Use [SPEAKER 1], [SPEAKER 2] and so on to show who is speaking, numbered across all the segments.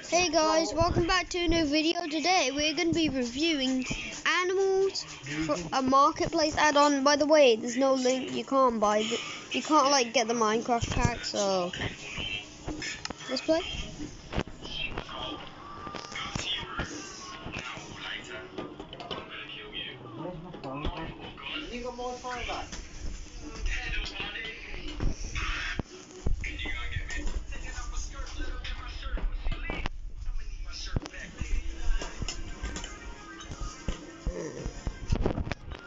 [SPEAKER 1] Hey guys, welcome back to a new video. Today we're going to be reviewing animals for a marketplace add-on. By the way, there's no link, you can't buy it. You can't like get the Minecraft pack, so let's play.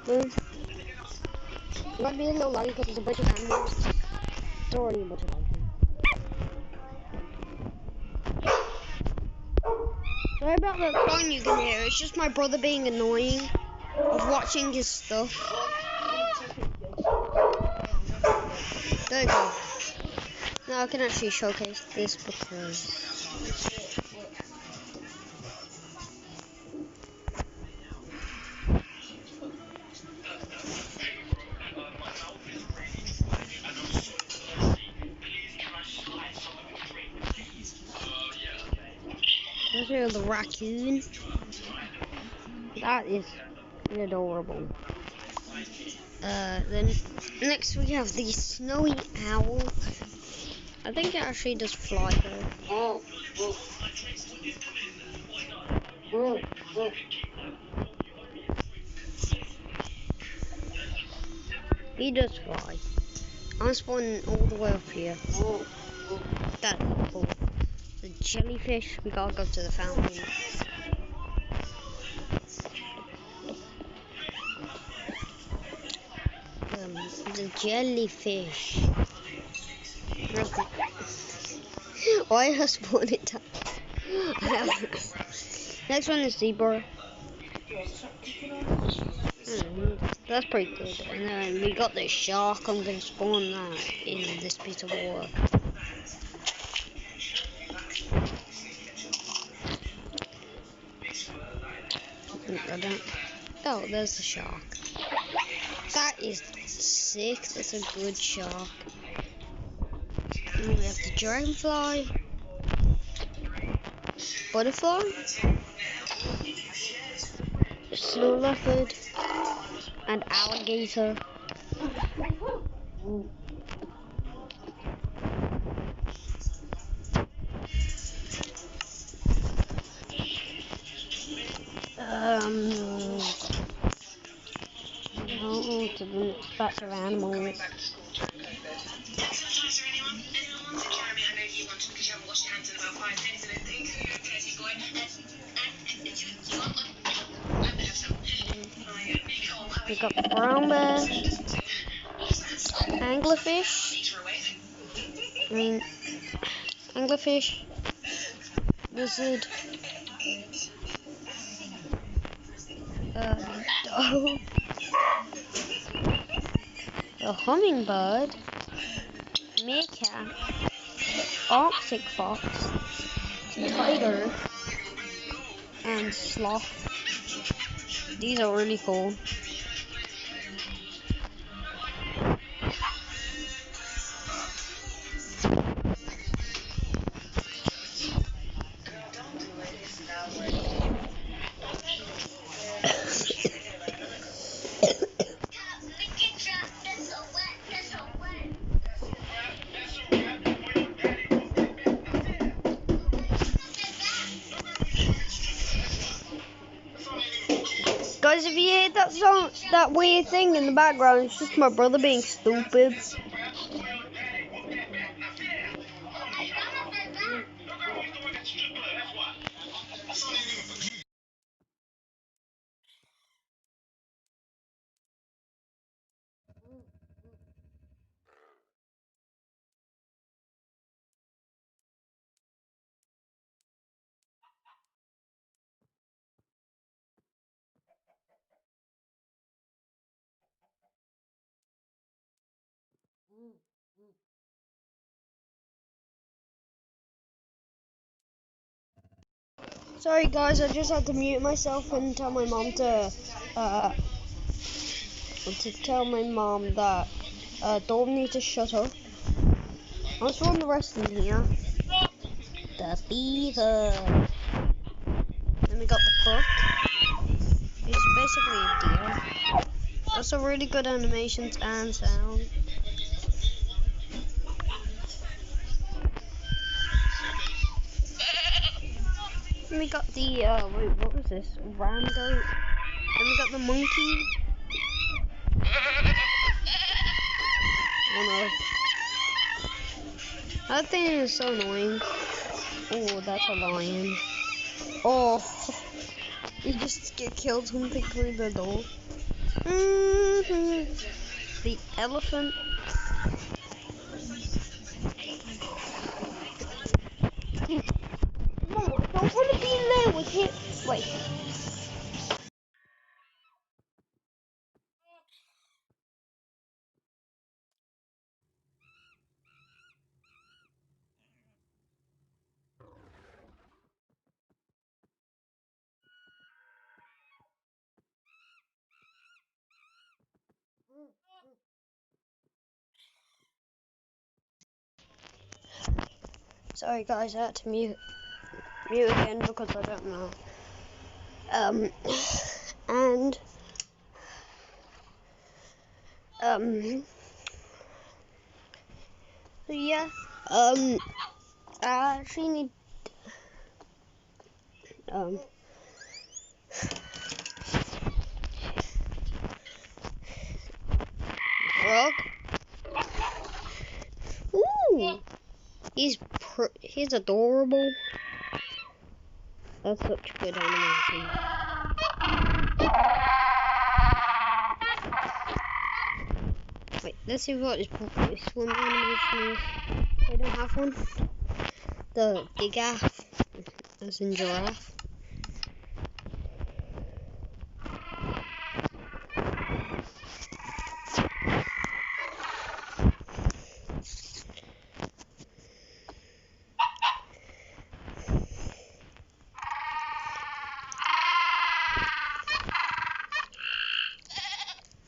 [SPEAKER 1] It might be a little laggy because there's a bunch of animals. It's already a bunch of laggy. Sorry about the phone you can hear. It's just my brother being annoying of watching his stuff. There you go. Now I can actually showcase this because there's the raccoon. That is adorable. Then next we have the snowy owl. I think it actually does fly though. He does fly. I'm spawning all the way up here. That's cool. The jellyfish, we gotta go to the fountain. The jellyfish. Why I spawned it down? Next one is zebra. That's pretty good. And then we got the shark. I'm gonna spawn that in this piece of water. Oh, there's the shark. That is sick. That's a good shark. And we have the dragonfly, butterfly, snow leopard, and alligator. To the next batch of animals. We got the brown bear, anglerfish, lizard, dog, a hummingbird, meerkat, arctic fox, tiger, and sloth. These are really cool. Guys, if you hear that song, that weird thing in the background, it's just my brother being stupid. Sorry guys, I just had to mute myself and tell my mom that Dawn needs to shut up. I'll spawn the rest in here. The beaver. Then we got the crook. It's basically a deer. Also really good animations and sound. Then we got the wait, what was this? Ram goat. Then we got the monkey. Oh no. That thing is so annoying. Oh, that's a lion. Oh, you just get killed something through the door. The elephant. No, I don't want to be in there with him. Wait. Sorry guys, I had to mute again because I don't know. And so yeah, I actually need frog. Ooh, he's adorable. That's such good animation. Wait, let's see what this one animation is. I don't have one. The giraff, as in giraffe.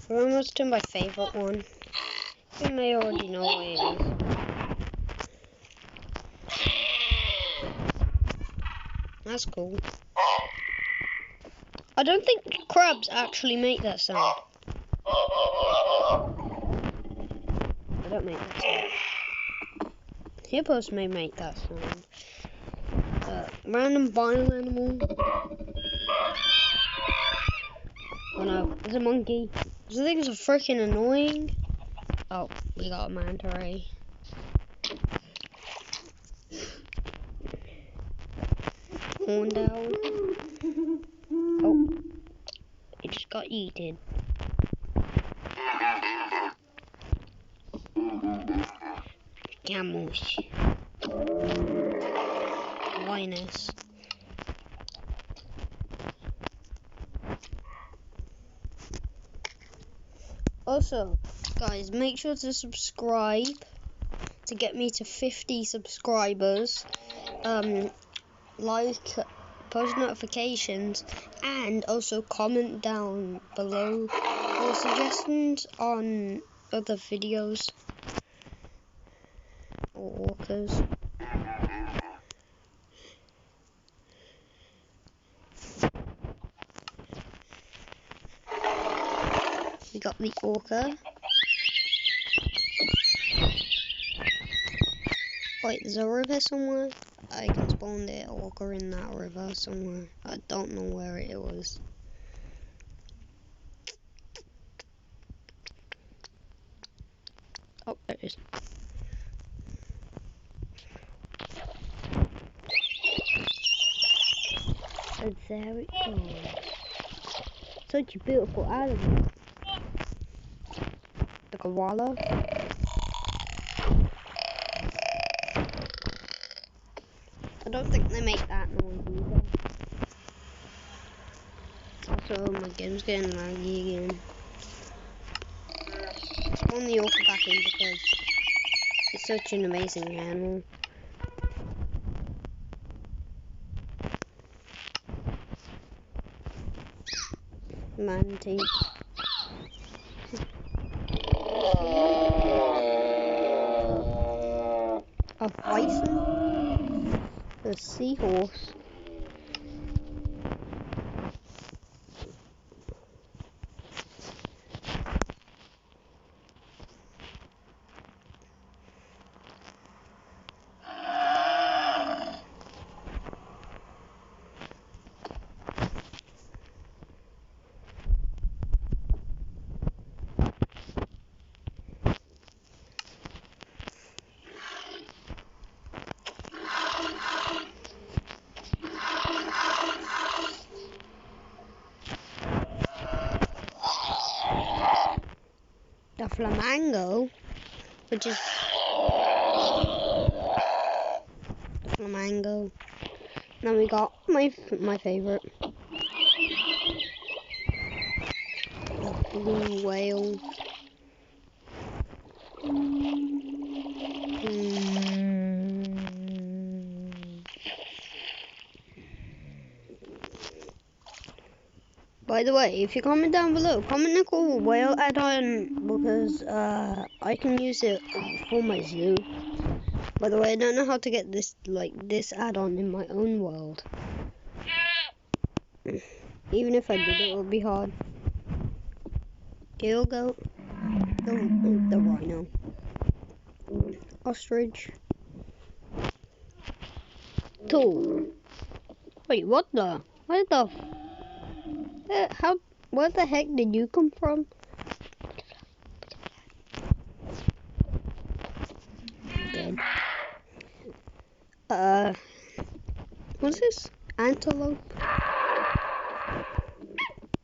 [SPEAKER 1] We're almost to my favourite one. You may already know what it is. That's cool. I don't think crabs actually make that sound. They don't make that sound. Hippos may make that sound. Random wild animal. Oh no, there's a monkey. These things are freaking annoying. Oh, we got a manta ray. Horned owl. Oh, it just got eaten. Camels. Lioness. Also, guys, make sure to subscribe to get me to 50 subscribers. Like, post notifications, and also comment down below your suggestions on other videos or orcas. We got the orca. Wait, there's a river somewhere? I can spawn the orca in that river somewhere. I don't know where it was. Oh, there it is. And there it goes. Such a beautiful animal. The koala. I don't think they make that noise either. Also, my game's getting laggy again. Spawn the orca back in because it's such an amazing animal. Manatee. A bison? A seahorse. The flamingo, which is the flamingo. Now we got my favorite, the blue whale. By the way, if you comment down below, comment the cool whale add-on because I can use it for my zoo. By the way, I don't know how to get this add-on in my own world. Even if I did, it would be hard. Gill goat, the rhino, ostrich, tool. Wait, what the? Where the heck did you come from? Dead. What's this? Antelope?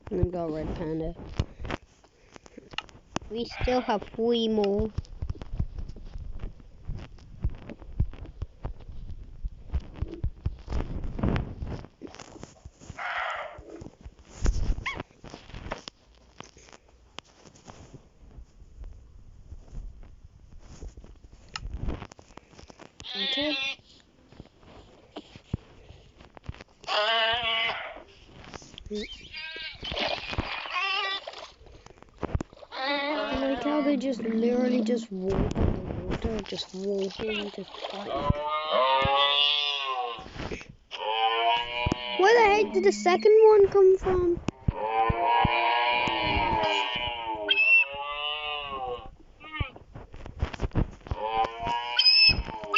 [SPEAKER 1] And then got red panda. We still have 3 more. Okay. I like how they just literally just walk in the water, just walking, just fighting. Where the heck did the second one come from?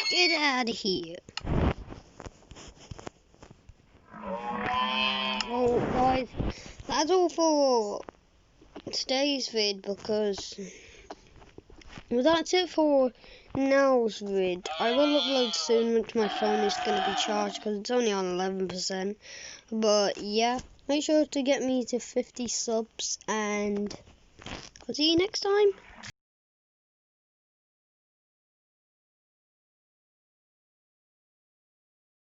[SPEAKER 1] Get out of here. Oh guys, that's all for today's vid because that's it for now's vid. I will upload soon once my phone is going to be charged because it's only on 11%. But yeah, make sure to get me to 50 subs and I'll see you next time.